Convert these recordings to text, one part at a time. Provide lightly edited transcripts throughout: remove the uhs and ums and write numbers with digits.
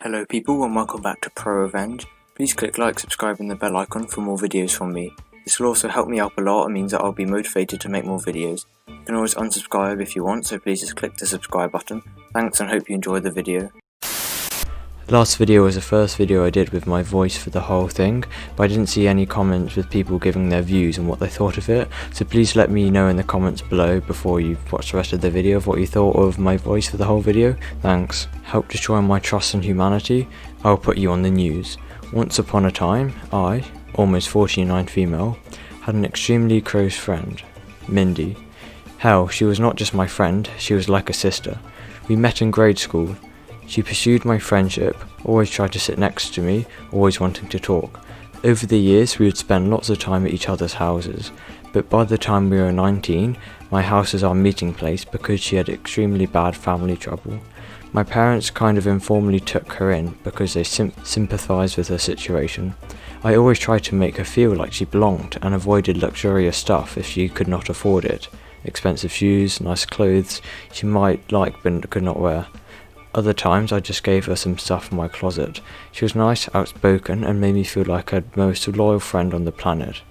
Hello people and welcome back to ProRevenge. Please click like, subscribe and the bell icon for more videos from me. This will also help me out a lot and means that I'll be motivated to make more videos. You can always unsubscribe if you want, so please just click the subscribe button. Thanks and hope you enjoy the video. Last video was the first video I did with my voice for the whole thing, but I didn't see any comments with people giving their views and what they thought of it, so please let me know in the comments below before you watch the rest of the video of what you thought of my voice for the whole video. Thanks. Help destroy my trust in humanity? I'll put you on the news. Once upon a time, I, almost 49 female, had an extremely close friend, Mindy. Hell, she was not just my friend, she was like a sister. We met in grade school. She pursued my friendship, always tried to sit next to me, always wanting to talk. Over the years we would spend lots of time at each other's houses, but by the time we were 19, my house was our meeting place because she had extremely bad family trouble. My parents kind of informally took her in because they sympathised with her situation. I always tried to make her feel like she belonged and avoided luxurious stuff if she could not afford it. Expensive shoes, nice clothes she might like but could not wear. Other times I just gave her some stuff from my closet. She was nice, outspoken, and made me feel like her most loyal friend on the planet.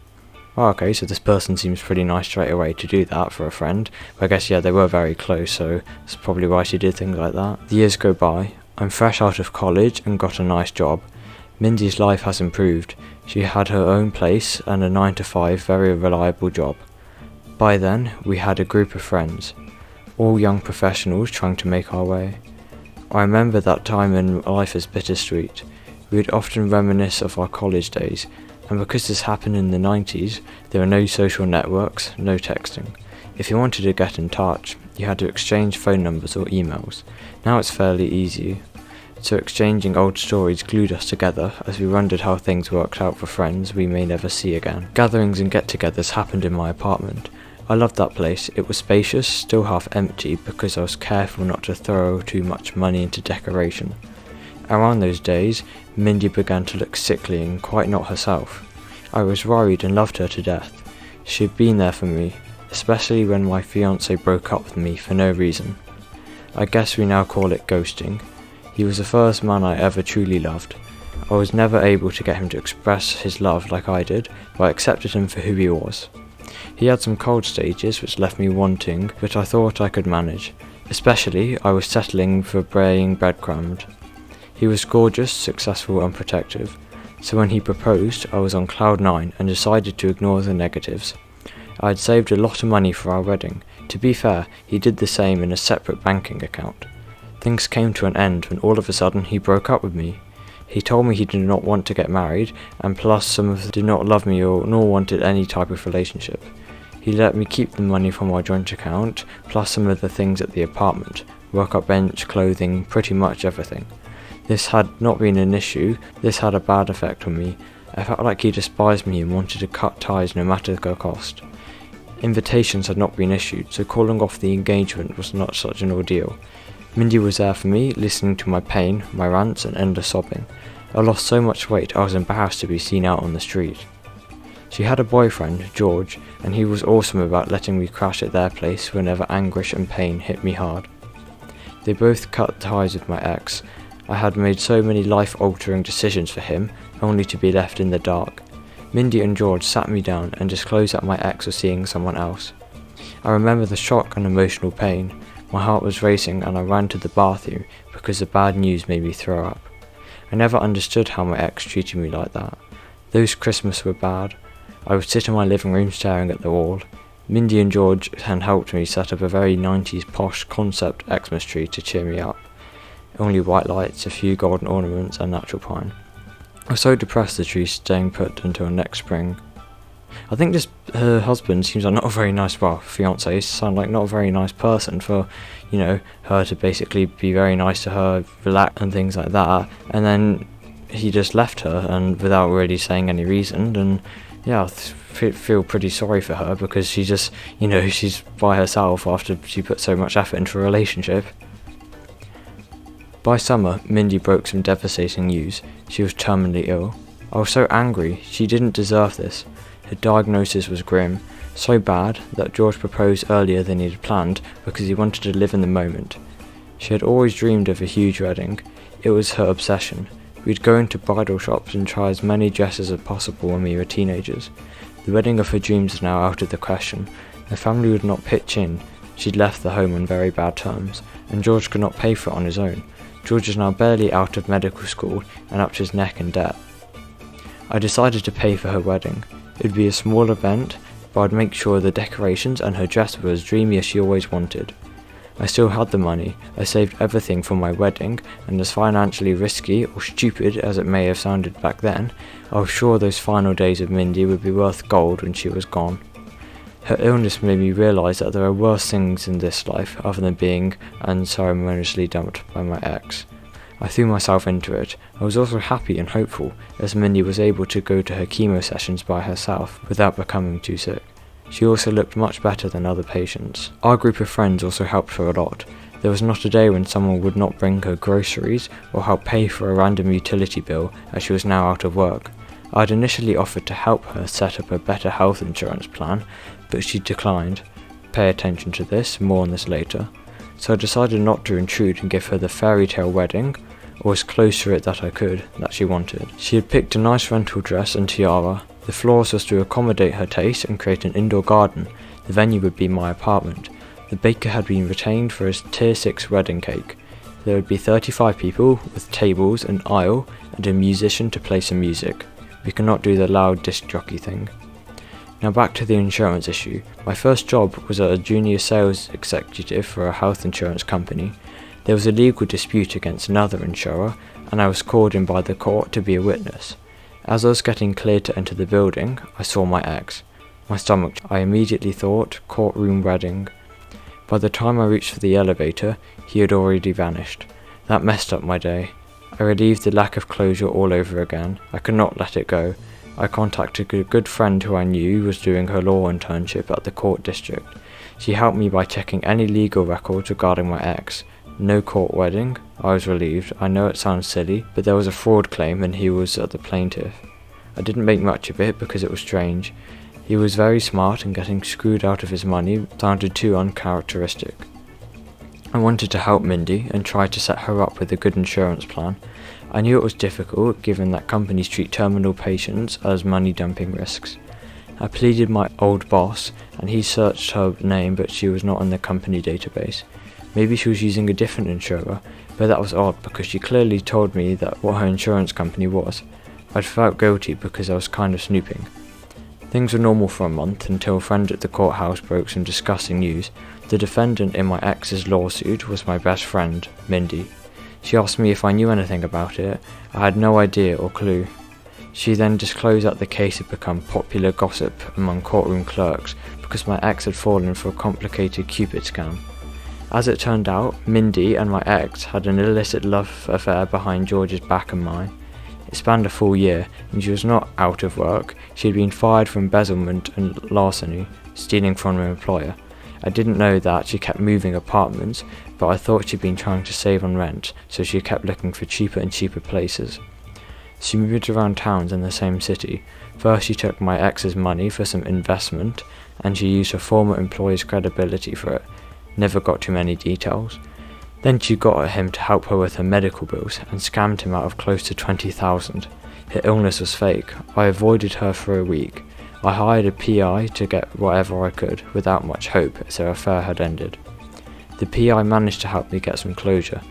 Oh, okay, so this person seems pretty nice straight away to do that for a friend. But I guess, yeah, they were very close, so that's probably why she did things like that. The years go by. I'm fresh out of college and got a nice job. Mindy's life has improved. She had her own place and a 9-to-5 very reliable job. By then, we had a group of friends, all young professionals trying to make our way. I remember that time in life as bittersweet. We would often reminisce of our college days, and because this happened in the 90s, there were no social networks, no texting. If you wanted to get in touch, you had to exchange phone numbers or emails. Now it's fairly easy. So exchanging old stories glued us together as we wondered how things worked out for friends we may never see again. Gatherings and get-togethers happened in my apartment. I loved that place. It was spacious, still half empty because I was careful not to throw too much money into decoration. Around those days, Mindy began to look sickly and quite not herself. I was worried and loved her to death. She had been there for me, especially when my fiancé broke up with me for no reason. I guess we now call it ghosting. He was the first man I ever truly loved. I was never able to get him to express his love like I did, but I accepted him for who he was. He had some cold stages which left me wanting, but I thought I could manage. Especially, I was settling for being breadcrumbed. He was gorgeous, successful and protective, so when he proposed, I was on cloud 9 and decided to ignore the negatives. I had saved a lot of money for our wedding. To be fair, he did the same in a separate banking account. Things came to an end when all of a sudden he broke up with me. He told me he did not want to get married, and plus some of them did not love me nor wanted any type of relationship. He let me keep the money from our joint account, plus some of the things at the apartment, workbench, clothing, pretty much everything. This had not been an issue, this had a bad effect on me. I felt like he despised me and wanted to cut ties no matter the cost. Invitations had not been issued, so calling off the engagement was not such an ordeal. Mindy was there for me, listening to my pain, my rants and endless sobbing. I lost so much weight I was embarrassed to be seen out on the street. She had a boyfriend, George, and he was awesome about letting me crash at their place whenever anguish and pain hit me hard. They both cut ties with my ex. I had made so many life-altering decisions for him, only to be left in the dark. Mindy and George sat me down and disclosed that my ex was seeing someone else. I remember the shock and emotional pain. My heart was racing and I ran to the bathroom because the bad news made me throw up. I never understood how my ex treated me like that. Those Christmas were bad. I would sit in my living room staring at the wall. Mindy and George had helped me set up a very 90s posh concept Xmas tree to cheer me up. Only white lights, a few golden ornaments and natural pine. I was so depressed the tree staying put until next spring. I think her husband seems like not a very nice, fiancé sound like not a very nice person for, her to basically be very nice to her, relax and things like that, and then he just left her and without really saying any reason, and yeah, I feel pretty sorry for her because she just, she's by herself after she put so much effort into a relationship. By summer, Mindy broke some devastating news. She was terminally ill. I was so angry, she didn't deserve this. Her diagnosis was grim, so bad that George proposed earlier than he had planned because he wanted to live in the moment. She had always dreamed of a huge wedding. It was her obsession. We'd go into bridal shops and try as many dresses as possible when we were teenagers. The wedding of her dreams is now out of the question. Her family would not pitch in. She'd left the home on very bad terms, and George could not pay for it on his own. George is now barely out of medical school and up to his neck in debt. I decided to pay for her wedding. It would be a small event, but I'd make sure the decorations and her dress were as dreamy as she always wanted. I still had the money. I saved everything for my wedding, and as financially risky or stupid as it may have sounded back then, I was sure those final days of Mindy would be worth gold when she was gone. Her illness made me realise that there are worse things in this life other than being unceremoniously dumped by my ex. I threw myself into it. I was also happy and hopeful, as Mindy was able to go to her chemo sessions by herself without becoming too sick. She also looked much better than other patients. Our group of friends also helped her a lot. There was not a day when someone would not bring her groceries or help pay for a random utility bill as she was now out of work. I had initially offered to help her set up a better health insurance plan, but she declined. Pay attention to this, more on this later. So I decided not to intrude and give her the fairy tale wedding, or as close to it that I could, that she wanted. She had picked a nice rental dress and tiara. The floors was to accommodate her taste and create an indoor garden. The venue would be my apartment. The baker had been retained for his tier 6 wedding cake. There would be 35 people, with tables, an aisle, and a musician to play some music. We could not do the loud disc jockey thing. Now back to the insurance issue. My first job was as a junior sales executive for a health insurance company. There was a legal dispute against another insurer, and I was called in by the court to be a witness. As I was getting cleared to enter the building, I saw my ex. My stomach, I immediately thought, courtroom wedding. By the time I reached for the elevator, he had already vanished. That messed up my day. I relieved the lack of closure all over again. I could not let it go. I contacted a good friend who I knew was doing her law internship at the court district. She helped me by checking any legal records regarding my ex. No court wedding. I was relieved. I know it sounds silly, but there was a fraud claim and he was the plaintiff. I didn't make much of it because it was strange. He was very smart and getting screwed out of his money sounded too uncharacteristic. I wanted to help Mindy and tried to set her up with a good insurance plan. I knew it was difficult given that companies treat terminal patients as money dumping risks. I pleaded my old boss and he searched her name, but she was not in the company database. Maybe she was using a different insurer, but that was odd because she clearly told me that what her insurance company was. I'd felt guilty because I was kind of snooping. Things were normal for a month until a friend at the courthouse broke some disgusting news. The defendant in my ex's lawsuit was my best friend, Mindy. She asked me if I knew anything about it. I had no idea or clue. She then disclosed that the case had become popular gossip among courtroom clerks because my ex had fallen for a complicated Cupid scam. As it turned out, Mindy and my ex had an illicit love affair behind George's back and mine. It spanned a full year, and she was not out of work. She had been fired for embezzlement and larceny, stealing from her employer. I didn't know that she kept moving apartments, but I thought she'd been trying to save on rent, so she kept looking for cheaper and cheaper places. She moved around towns in the same city. First she took my ex's money for some investment, and she used her former employer's credibility for it. Never got too many details. Then she got at him to help her with her medical bills and scammed him out of close to $20,000. Her illness was fake. I avoided her for a week. I hired a PI to get whatever I could, without much hope, as their affair had ended. The PI managed to help me get some closure.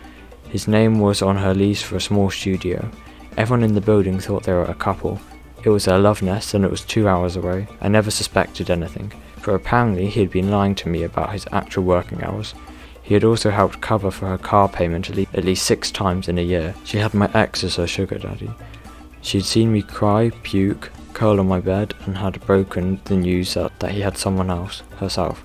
His name was on her lease for a small studio. Everyone in the building thought they were a couple. It was their love nest and it was 2 hours away. I never suspected anything, for apparently he had been lying to me about his actual working hours. He had also helped cover for her car payment at least 6 times in a year. She had my ex as her sugar daddy. She'd seen me cry, puke, curl on my bed, and had broken the news that he had someone else, herself.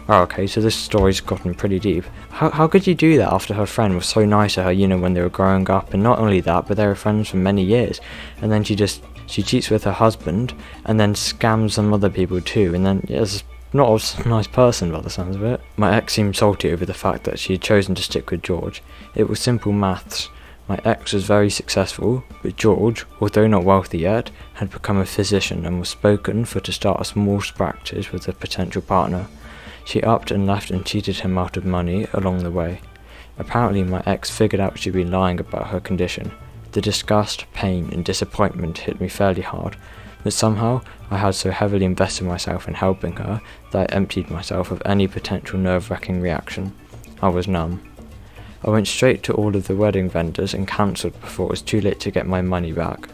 Oh, okay, so this story's gotten pretty deep. How could you do that after her friend was so nice to her, when they were growing up, and not only that, but they were friends for many years, and then she cheats with her husband, and then scams some other people too, and then is not a nice person by the sounds of it. My ex seemed salty over the fact that she had chosen to stick with George. It was simple maths. My ex was very successful, but George, although not wealthy yet, had become a physician and was spoken for to start a small practice with a potential partner. She upped and left and cheated him out of money along the way. Apparently my ex figured out she'd been lying about her condition. The disgust, pain and disappointment hit me fairly hard, but somehow I had so heavily invested myself in helping her that I emptied myself of any potential nerve-wracking reaction. I was numb. I went straight to all of the wedding vendors and cancelled before it was too late to get my money back.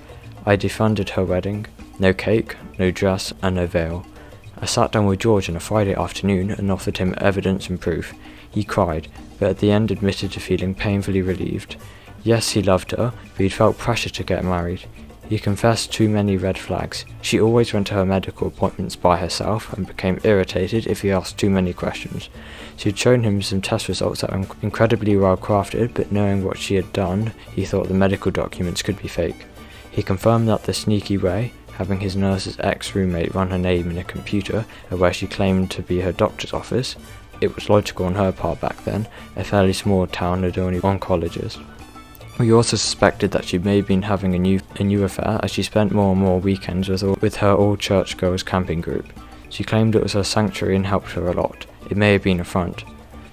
I defunded her wedding. No cake, no dress and no veil. I sat down with George on a Friday afternoon and offered him evidence and proof. He cried, but at the end admitted to feeling painfully relieved. Yes, he loved her, but he'd felt pressure to get married. He confessed too many red flags. She always went to her medical appointments by herself and became irritated if he asked too many questions. She had shown him some test results that were incredibly well crafted, but knowing what she had done, he thought the medical documents could be fake. He confirmed that the sneaky way, having his nurse's ex-roommate run her name in a computer at where she claimed to be her doctor's office, it was logical on her part back then. A fairly small town had only one colleges. We also suspected that she may have been having a new affair as she spent more and more weekends with her all-church girls camping group. She claimed it was her sanctuary and helped her a lot. It may have been a front.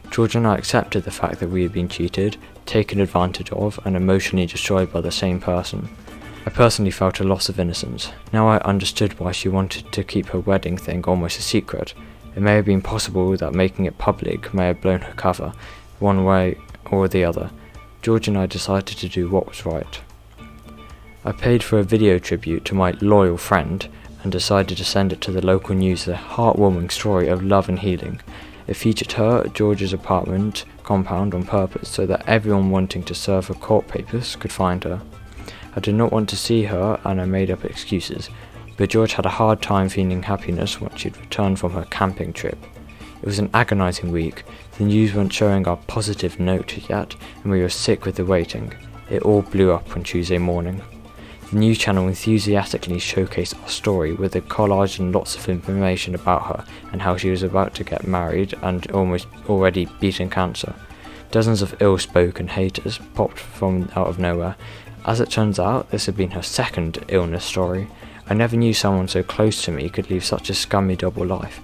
George and I accepted the fact that we had been cheated, taken advantage of and emotionally destroyed by the same person. I personally felt a loss of innocence. Now I understood why she wanted to keep her wedding thing almost a secret. It may have been possible that making it public may have blown her cover, one way or the other. George and I decided to do what was right. I paid for a video tribute to my loyal friend and decided to send it to the local news as a heartwarming story of love and healing. It featured her at George's apartment compound on purpose so that everyone wanting to serve her court papers could find her. I did not want to see her and I made up excuses, but George had a hard time feeling happiness once she'd returned from her camping trip. It was an agonising week. The news weren't showing our positive note yet, and we were sick with the waiting. It all blew up on Tuesday morning. The news channel enthusiastically showcased our story with a collage and lots of information about her and how she was about to get married and almost already beaten cancer. Dozens of ill-spoken haters popped from out of nowhere. As it turns out, this had been her second illness story. I never knew someone so close to me could leave such a scummy double life.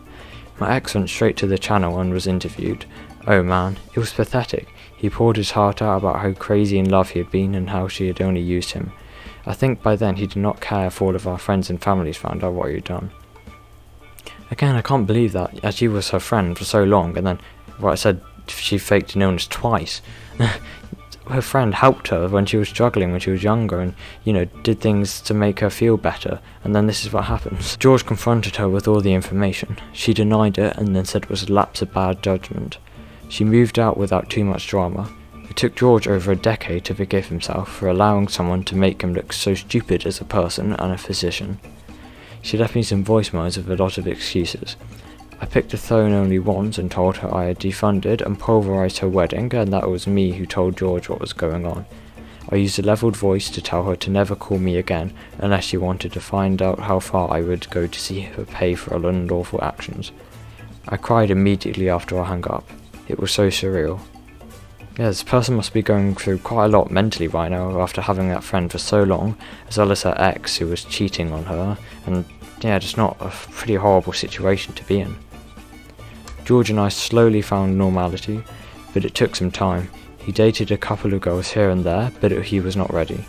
My ex went straight to the channel and was interviewed. Oh man, it was pathetic. He poured his heart out about how crazy in love he had been and how she had only used him. I think by then he did not care if all of our friends and families found out what he had done. Again, I can't believe that, as she was her friend for so long, and then, I said she faked an illness twice. Her friend helped her when she was struggling when she was younger and, did things to make her feel better, and then this is what happens. George confronted her with all the information. She denied it and then said it was a lapse of bad judgment. She moved out without too much drama. It took George over a decade to forgive himself for allowing someone to make him look so stupid as a person and a physician. She left me some voicemails with a lot of excuses. I picked the phone only once and told her I had defunded and pulverised her wedding and that it was me who told George what was going on. I used a levelled voice to tell her to never call me again unless she wanted to find out how far I would go to see her pay for her unlawful actions. I cried immediately after I hung up. It was so surreal. Yeah, this person must be going through quite a lot mentally right now after having that friend for so long, as well as her ex who was cheating on her, and just not a pretty horrible situation to be in. George and I slowly found normality, but it took some time. He dated a couple of girls here and there, but he was not ready.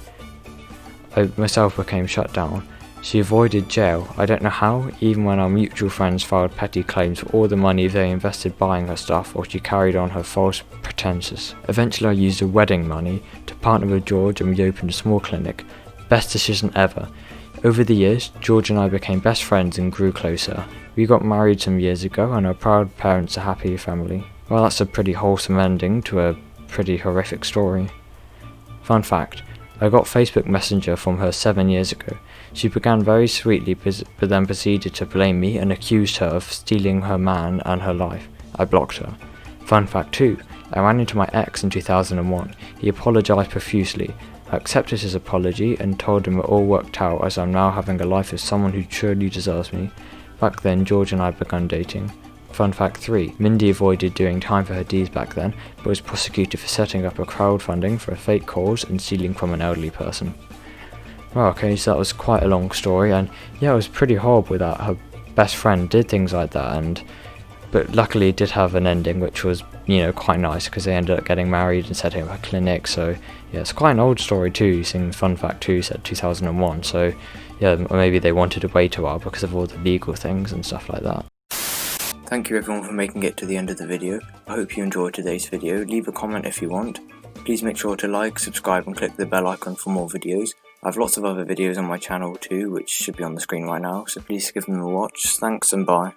I myself became shut down. She avoided jail, I don't know how, even when our mutual friends filed petty claims for all the money they invested buying her stuff while she carried on her false pretenses. Eventually I used the wedding money to partner with George and we opened a small clinic. Best decision ever. Over the years, George and I became best friends and grew closer. We got married some years ago and are proud parents, a happy family. Well, that's a pretty wholesome ending to a pretty horrific story. Fun fact, I got Facebook Messenger from her 7 years ago. She began very sweetly but then proceeded to blame me and accused her of stealing her man and her life. I blocked her. Fun fact 2, I ran into my ex in 2001. He apologised profusely. I accepted his apology and told him it all worked out as I'm now having a life with someone who truly deserves me. Back then, George and I began dating. Fun fact 3, Mindy avoided doing time for her deeds back then, but was prosecuted for setting up a crowdfunding for a fake cause and stealing from an elderly person. Well, okay, so that was quite a long story, and it was pretty horrible that her best friend did things like that, but luckily it did have an ending which was quite nice, because they ended up getting married and setting up a clinic. So yeah, it's quite an old story too. Seeing fun fact too, said 2001. So yeah, maybe they wanted to wait a while because of all the legal things and stuff like that. Thank you everyone for making it to the end of the video. I hope you enjoyed today's video. Leave a comment if you want. Please make sure to like, subscribe and click the bell icon for more videos. I have lots of other videos on my channel too, which should be on the screen right now, so please give them a watch. Thanks and bye.